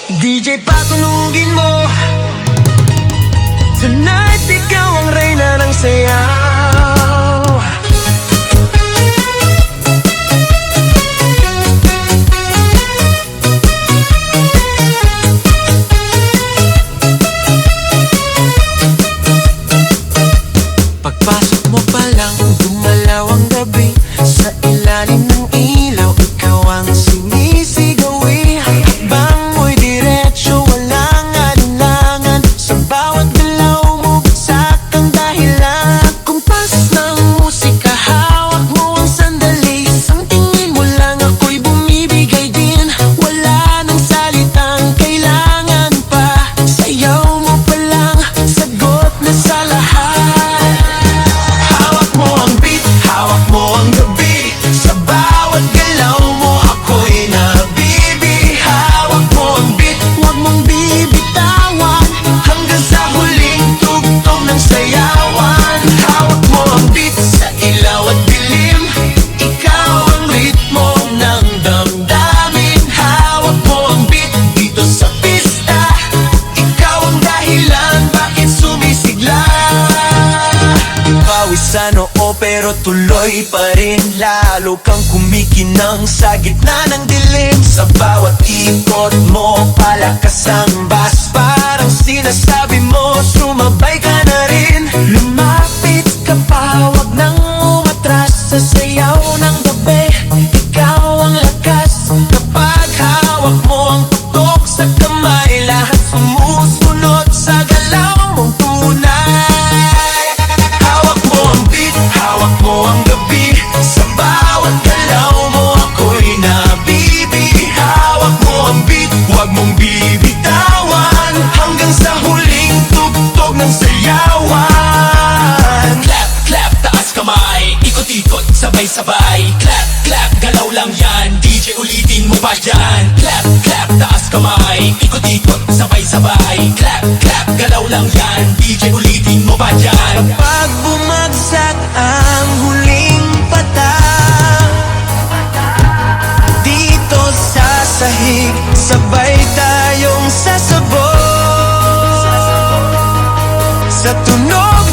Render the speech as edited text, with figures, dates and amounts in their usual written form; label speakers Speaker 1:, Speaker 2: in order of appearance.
Speaker 1: DJ patulugin mo. Tonight ikaw ang reyna ng sayaw. Pagpasok mo pa lang, dumalaw ang gabi. Sa ilalim ng ilaw, ikaw ang sinisigawi. Hakbang mo'y diretsyo, walang alinlangan. Sa bawat galaw mo, bagsak ang dahilan. Kumpas ng musika, hawak mo ang sandali. Isang tingin mo lang, ako'y bumibigay din. Wala nang salitang kailangan pa. Sayaw mo pa lang, sagot na sa lahat. Hawak mo ang beat, hawak mo ang gabi. Sa bawat galaw mo, ako'y nabibi. Hawak mo ang beat, huwag mong bibitawan. Hanggang sa huling tugtog ng sayawan. Hawak mo ang beat, sa ilaw at dilim. Ikaw ang ritmo ng damdamin. Hawak mo ang beat, dito sa pista. Ikaw ang dahilan, bakit sumisigla. Pawisan oo pero tuloy pa rin. Lalo kang kumikinang sa gitna ng dilim. Sa bawat ikot mo, palakas ang bass. Parang sinasabi mo, sumabay ka na rin. Lumapit ka pa, wag nang umatras. Sa sayaw ng gabi, ikaw ang lakas. Kapag hawak mo ang tutok sa kamay, lahat sumusunod sa galaw mong tunay. Hawak mo ang beat, hawak mo ang gabi. Sa bawat galaw mo, ako'y nabibi. Hawak mo ang beat, huwag mong bibitawan. Hanggang sa huling tugtog ng sayawan.
Speaker 2: Clap, clap, taas kamay. Ikot-ikot, sabay-sabay. Clap, clap, galaw lang yan. DJ ulitin mo pa yan. Clap, clap, taas kamay. Ikot-ikot, sabay-sabay. Clap, clap, galaw lang yan. DJ ulitin mo pa yan.
Speaker 1: Pag bumagsak ang huling patak, dito sa sahig, sabay tayong sasabog. Sa tunog